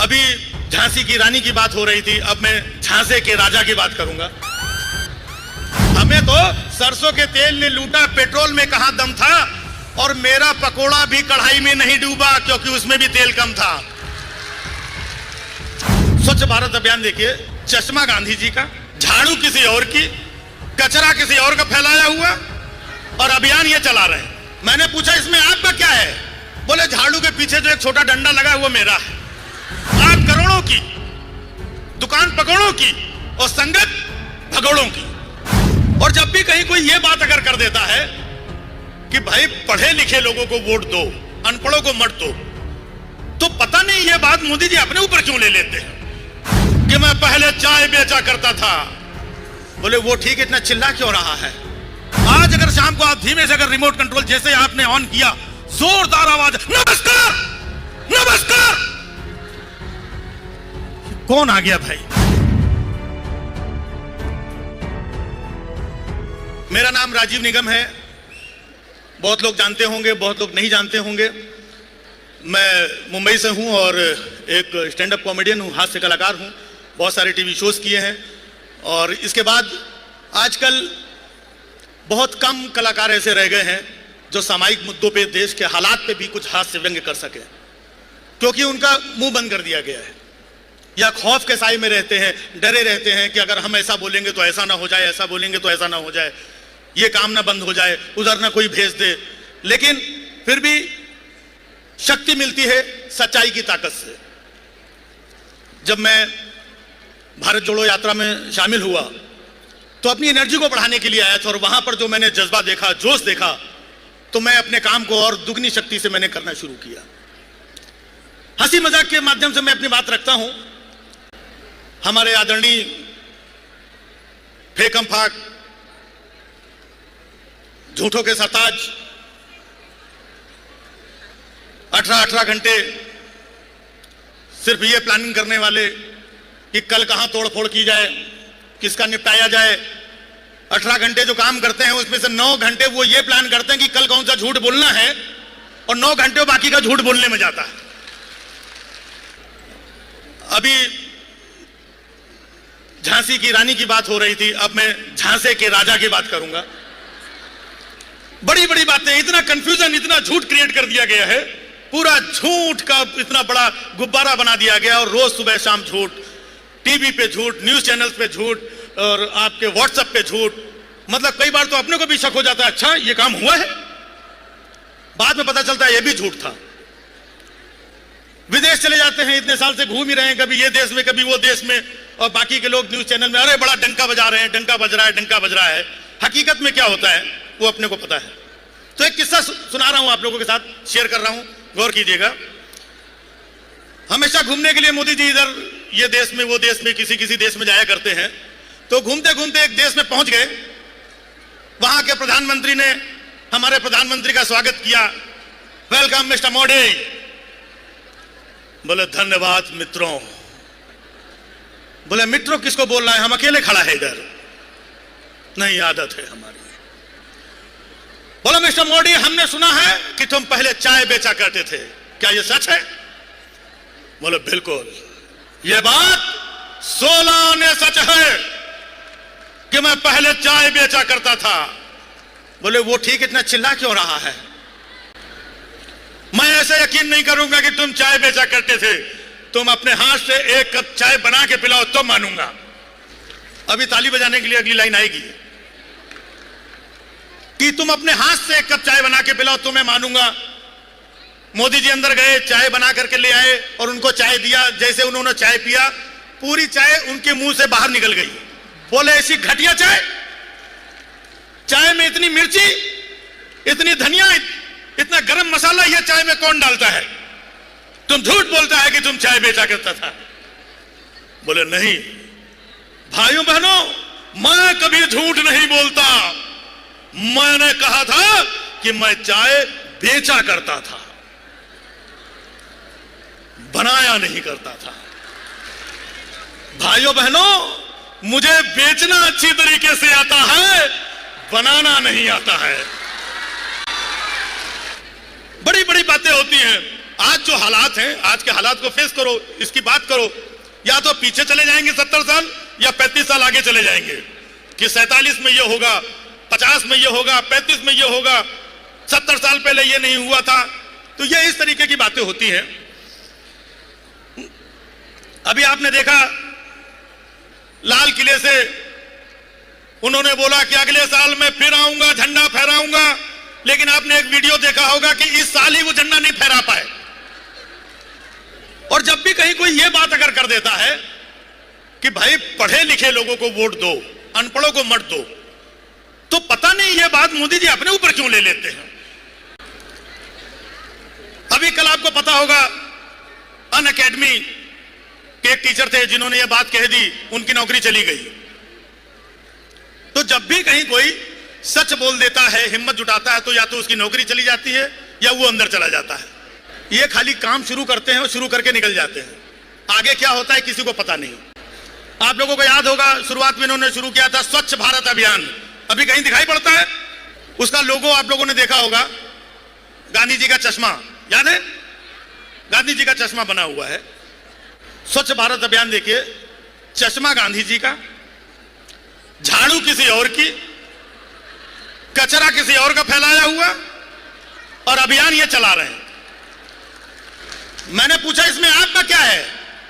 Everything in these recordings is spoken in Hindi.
अभी झांसी की रानी की बात हो रही थी, अब मैं झांसे के राजा की बात करूंगा। हमें तो सरसों के तेल ने लूटा, पेट्रोल में कहां दम था, और मेरा पकोड़ा भी कढ़ाई में नहीं डूबा क्योंकि उसमें भी तेल कम था। स्वच्छ भारत अभियान देखिए, चश्मा गांधी जी का, झाड़ू किसी और की, कचरा किसी और का फैलाया हुआ, और अभियान ये चला रहे हैं। मैंने पूछा इसमें आपका क्या है? बोले झाड़ू के पीछे जो एक छोटा डंडा लगा है वो मेरा है। आप करोड़ों की, दुकान पकौड़ों की, और संगत भगोड़ों की। और जब भी कहीं कोई ये बात अगर कर देता है कि भाई पढ़े लिखे लोगों को वोट दो, अनपढ़ों को मत दो, तो पता नहीं ये बात मोदी जी अपने ऊपर क्यों ले लेते हैं कि मैं पहले चाय बेचा करता था। बोले वो ठीक, इतना चिल्ला क्यों रहा है? आज अगर शाम को आप धीमे से अगर रिमोट कंट्रोल जैसे आपने ऑन किया, जोरदार आवाज, नमस्कार नमस्कार, कौन आ गया भाई? मेरा नाम राजीव निगम है। बहुत लोग जानते होंगे, बहुत लोग नहीं जानते होंगे। मैं मुंबई से हूं और एक स्टैंड अप कॉमेडियन हूं, हास्य कलाकार हूं। बहुत सारे टीवी शोज किए हैं, और इसके बाद आजकल बहुत कम कलाकार ऐसे रह गए हैं जो सामाजिक मुद्दों पे, देश के हालात पे भी कुछ हास्य व्यंग्य कर सके, क्योंकि उनका मुंह बंद कर दिया गया है, या खौफ के साए में रहते हैं, डरे रहते हैं कि अगर हम ऐसा बोलेंगे तो ऐसा ना हो जाए, ऐसा बोलेंगे तो ऐसा ना हो जाए, ये काम ना बंद हो जाए, उधर ना कोई भेज दे। लेकिन फिर भी शक्ति मिलती है सच्चाई की ताकत से। जब मैं भारत जोड़ो यात्रा में शामिल हुआ तो अपनी एनर्जी को बढ़ाने के लिए आया था, और वहां पर जो मैंने जज्बा देखा, जोश देखा, तो मैं अपने काम को और दुगनी शक्ति से मैंने करना शुरू किया। हंसी मजाक के माध्यम से मैं अपनी बात रखता हूं। हमारे आदरणीय फेकम फाक, झूठों के सरताज, 18 घंटे सिर्फ ये प्लानिंग करने वाले कि कल कहां तोड़फोड़ की जाए, किसका निपटाया जाए। 18 घंटे जो काम करते हैं उसमें से 9 घंटे वो ये प्लान करते हैं कि कल कौन सा झूठ बोलना है, और 9 घंटे बाकी का झूठ बोलने में जाता है। अभी झांसी की रानी की बात हो रही थी, अब मैं झांसे के राजा की बात करूंगा। बड़ी बड़ी बातें, इतना कंफ्यूजन, इतना झूठ क्रिएट कर दिया गया है, पूरा झूठ का इतना बड़ा गुब्बारा बना दिया गया, और रोज सुबह शाम झूठ, टीवी पे झूठ, न्यूज चैनल्स पे झूठ, और आपके व्हाट्सएप पे झूठ। मतलब कई बार तो अपने को भी शक हो जाता है, अच्छा ये काम हुआ है, बाद में पता चलता है ये भी झूठ था। विदेश चले जाते हैं, इतने साल से घूम ही रहे हैं, कभी ये देश में कभी वो देश में, और बाकी के लोग न्यूज चैनल में अरे बड़ा डंका बजा रहे हैं, डंका बज रहा है, डंका बज रहा है। हकीकत में क्या होता है वो अपने को पता है। तो एक किस्सा सुना रहा हूं, आप लोगों के साथ शेयर कर रहा हूं, गौर कीजिएगा। हमेशा घूमने के लिए मोदी जी इधर ये देश में वो देश में किसी किसी देश में जाया करते हैं। तो घूमते घूमते एक देश में पहुंच गए, वहां के प्रधानमंत्री ने हमारे प्रधानमंत्री का स्वागत किया, वेलकम मिस्टर मोदी। बोले धन्यवाद मित्रों। बोले मित्रों किसको बोल रहा है, हम अकेले खड़ा है इधर, नहीं आदत है हमारी। बोला मिस्टर मोदी, हमने सुना है कि तुम पहले चाय बेचा करते थे, क्या यह सच है? बोले बिल्कुल, यह बात 16 आने सच है कि मैं पहले चाय बेचा करता था। बोले वो ठीक, इतना चिल्ला क्यों रहा है? मैं ऐसे यकीन नहीं करूंगा कि तुम चाय बेचा करते थे, तुम अपने हाथ से एक कप चाय बना के पिलाओ तो मानूंगा। अभी ताली बजाने के लिए अगली लाइन आएगी कि तुम अपने हाथ से एक कप चाय बना के पिलाओ तो मैं मानूंगा। मोदी जी अंदर गए, चाय बना करके ले आए और उनको चाय दिया। जैसे उन्होंने चाय पिया, पूरी चाय उनके मुंह से बाहर निकल गई। बोले ऐसी घटिया चाय, चाय में इतनी मिर्ची, इतनी धनिया, इतना गरम मसाला, यह चाय में कौन डालता है? तुम झूठ बोलता है कि तुम चाय बेचा करता था। बोले नहीं भाइयों बहनों, मैं कभी झूठ नहीं बोलता। मैंने कहा था कि मैं चाय बेचा करता था, बनाया नहीं करता था। भाइयों बहनों, मुझे बेचना अच्छी तरीके से आता है, बनाना नहीं आता है। बड़ी बड़ी बातें होती हैं। आज जो हालात हैं, आज के हालात को फेस करो, इसकी बात करो। या तो पीछे चले जाएंगे 70 साल या 35 साल आगे चले जाएंगे कि 47 में ये होगा, 50 में ये होगा, 35 में ये होगा, 70 साल पहले ये नहीं हुआ था। तो ये इस तरीके की बातें होती हैं। अभी आपने देखा लाल किले से उन्होंने बोला कि अगले साल मैं फिर आऊंगा, झंडा फहराऊंगा, लेकिन आपने एक वीडियो देखा होगा कि इस साल ही वो झंडा नहीं फहरा पाए। और जब भी कहीं कोई ये बात अगर कर देता है कि भाई पढ़े लिखे लोगों को वोट दो, अनपढ़ों को मत दो, तो पता नहीं ये बात मोदी जी अपने ऊपर क्यों ले लेते हैं। अभी कल आपको पता होगा अन अकेडमी के एक टीचर थे जिन्होंने ये बात कह दी, उनकी नौकरी चली गई। तो जब भी कहीं कोई सच बोल देता है, हिम्मत जुटाता है, तो या तो उसकी नौकरी चली जाती है या वो अंदर चला जाता है। ये खाली काम शुरू करते हैं और शुरू करके निकल जाते हैं, आगे क्या होता है किसी को पता नहीं। आप लोगों को याद होगा शुरुआत में इन्होंने शुरू किया था स्वच्छ भारत अभियान, अभी कहीं दिखाई पड़ता है? उसका लोगो आप लोगों ने देखा होगा, गांधी जी का चश्मा, याद है? गांधी जी का चश्मा बना हुआ है। स्वच्छ भारत अभियान देखिए, चश्मा गांधी जी का, झाड़ू किसी और की, कचरा किसी और का फैलाया हुआ, और अभियान ये चला रहे हैं। मैंने पूछा इसमें आपका क्या है?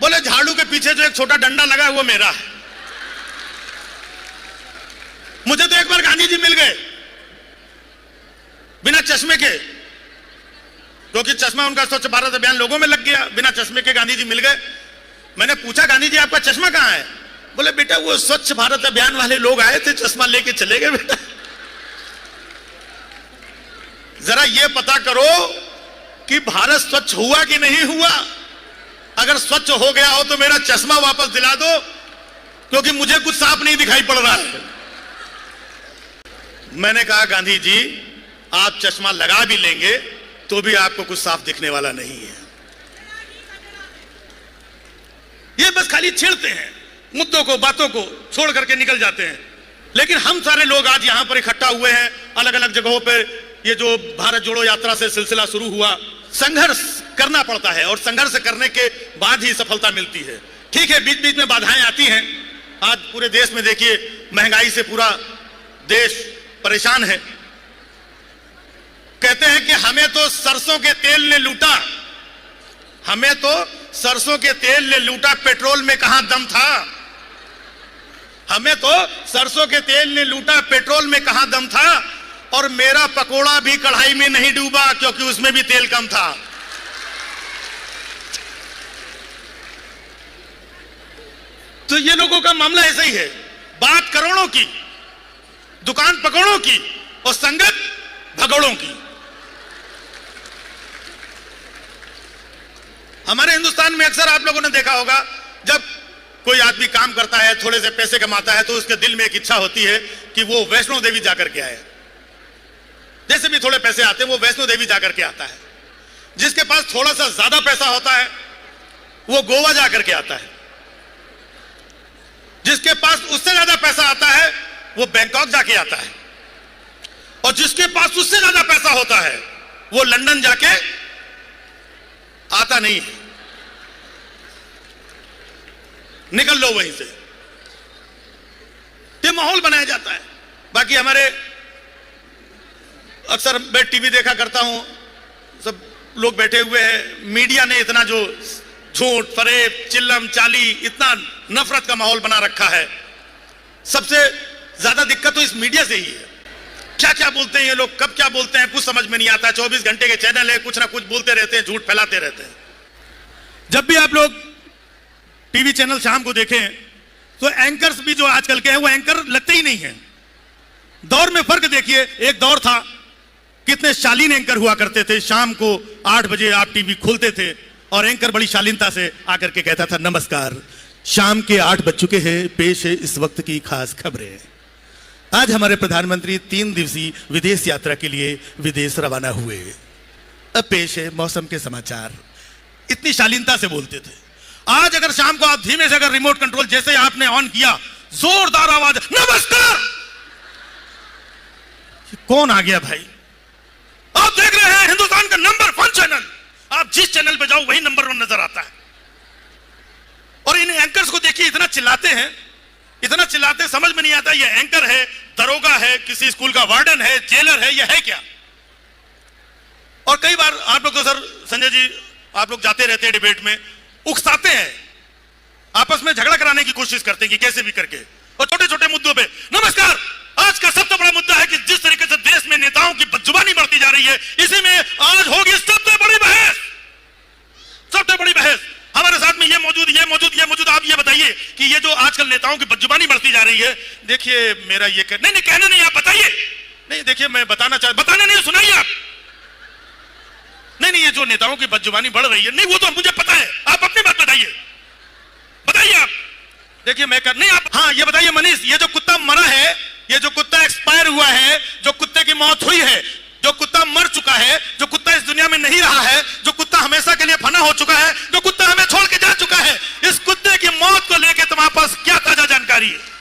बोले झाड़ू के पीछे जो एक छोटा डंडा लगा है वो मेरा है। मुझे तो एक बार गांधी जी मिल गए बिना चश्मे के, क्योंकि चश्मा उनका स्वच्छ भारत अभियान लोगों में लग गया। बिना चश्मे के गांधी जी मिल गए। मैंने पूछा गांधी जी आपका चश्मा कहां है? बोले बेटा वो स्वच्छ भारत अभियान वाले लोग आए थे, चश्मा लेके चले गए बेटा। जरा ये पता करो कि भारत स्वच्छ हुआ कि नहीं हुआ। अगर स्वच्छ हो गया हो तो मेरा चश्मा वापस दिला दो, क्योंकि मुझे कुछ साफ नहीं दिखाई पड़ रहा है। मैंने कहा गांधी जी आप चश्मा लगा भी लेंगे तो भी आपको कुछ साफ दिखने वाला नहीं है। ये बस खाली छेड़ते हैं, मुद्दों को, बातों को छोड़ करके निकल जाते हैं। लेकिन हम सारे लोग आज यहां पर इकट्ठा हुए हैं, अलग अलग जगहों पर। ये जो भारत जोड़ो यात्रा से सिलसिला शुरू हुआ, संघर्ष करना पड़ता है और संघर्ष करने के बाद ही सफलता मिलती है। ठीक है, बीच बीच में बाधाएं आती हैं। आज पूरे देश में देखिए महंगाई से पूरा देश परेशान है। कहते हैं कि हमें तो सरसों के तेल ने लूटा, हमें तो सरसों के तेल ने लूटा, पेट्रोल में कहां दम था। हमें तो सरसों के तेल ने लूटा, पेट्रोल में कहां दम था। और मेरा पकोड़ा भी कढ़ाई में नहीं डूबा, क्योंकि उसमें भी तेल कम था। तो ये लोगों का मामला ऐसा ही है, बात करोड़ों की, दुकान पकौड़ों की और संगत भगोड़ों की। हमारे हिंदुस्तान में अक्सर आप लोगों ने देखा होगा, जब कोई आदमी काम करता है, थोड़े से पैसे कमाता है, तो उसके दिल में एक इच्छा होती है कि वो वैष्णो देवी जाकर के आए। जैसे भी थोड़े पैसे आते हैं वो वैष्णो देवी जाकर के आता है। जिसके पास थोड़ा सा ज्यादा पैसा होता है वो गोवा जाकर के आता है। जिसके पास उससे ज्यादा पैसा आता है वो बैंकॉक जाके आता है। और जिसके पास उससे ज्यादा पैसा होता है वो लंदन जाके आता नहीं है। निकल लो वहीं से, ये माहौल बनाया जाता है। बाकी हमारे अक्सर मैं टीवी देखा करता हूं, सब लोग बैठे हुए हैं। मीडिया ने इतना जो झूठ, फरेब, चिल्लम चाली, इतना नफरत का माहौल बना रखा है। सबसे ज्यादा दिक्कत तो इस मीडिया से ही है। क्या क्या बोलते हैं ये लोग, कब क्या बोलते हैं कुछ समझ में नहीं आता। 24 घंटे के चैनल है, कुछ ना कुछ बोलते रहते हैं, झूठ फैलाते रहते हैं। जब भी आप लोग टीवी चैनल शाम को देखें तो एंकर्स भी जो आजकल के हैं वो एंकर लगते ही नहीं है। दौर में फर्क देखिए, एक दौर था कितने शालीन एंकर हुआ करते थे। शाम को 8 बजे आप टीवी खोलते थे और एंकर बड़ी शालीनता से आकर के कहता था, नमस्कार, शाम के 8 बज चुके हैं, पेश है इस वक्त की खास खबरें। आज हमारे प्रधानमंत्री 3 दिवसीय विदेश यात्रा के लिए विदेश रवाना हुए। अब पेश है मौसम के समाचार। इतनी शालीनता से बोलते थे। आज अगर शाम को आप धीमे से अगर रिमोट कंट्रोल जैसे आपने ऑन किया, जोरदार आवाज, नमस्कार। कौन आ गया भाई? आप देख रहे हैं हिंदुस्तान का नंबर 1 चैनल, आप जिस चैनल पे जाओ वही नंबर 1 नजर आता है। और इन एंकर्स को देखिए, इतना चिल्लाते हैं, इतना चिल्लाते, समझ में नहीं आता ये एंकर है, दरोगा है, किसी स्कूल का वार्डन है, जेलर है, यह है क्या। और कई बार आप लोग तो सर संजय जी, आप लोग जाते रहते हैं डिबेट में, उकसाते हैं, आपस में झगड़ा कराने की कोशिश करते हैं कि कैसे भी करके, और छोटे छोटे मुद्दों पे। नमस्कार, आज का सबसे बड़ा मुद्दा है कि जिस तरीके से देश में नेताओं की बदजुबानी बढ़ती जा रही है, इसी में आज होगी सबसे बड़ी बहस। सबसे बड़ी बहस हमारे साथ में ये मौजूद, ये मौजूद, ये मौजूद। आप ये बताइए कि ये जो आजकल नेताओं की बदजुबानी बढ़ती जा रही है, देखिए मेरा ये नहीं कहना नहीं, आप बताइए। नहीं देखिए, मैं बताना नहीं, सुनाइए आप। नहीं, ये जो नेताओं की बदजुबानी बढ़ रही है, नहीं वो तो मुझे पता है, आप अपनी बात बताइए, बताइए आप। देखिए मैं नहीं, आप हाँ ये बताइए मनीष, ये जो कुत्ता मरा है, ये जो कुत्ता एक्सपायर हुआ है, जो कुत्ते की मौत हुई है, जो कुत्ता मर चुका है, जो कुत्ता इस दुनिया में नहीं रहा है, जो कुत्ता हमेशा के लिए फना हो चुका है, जो कुत्ता हमें छोड़ के जा चुका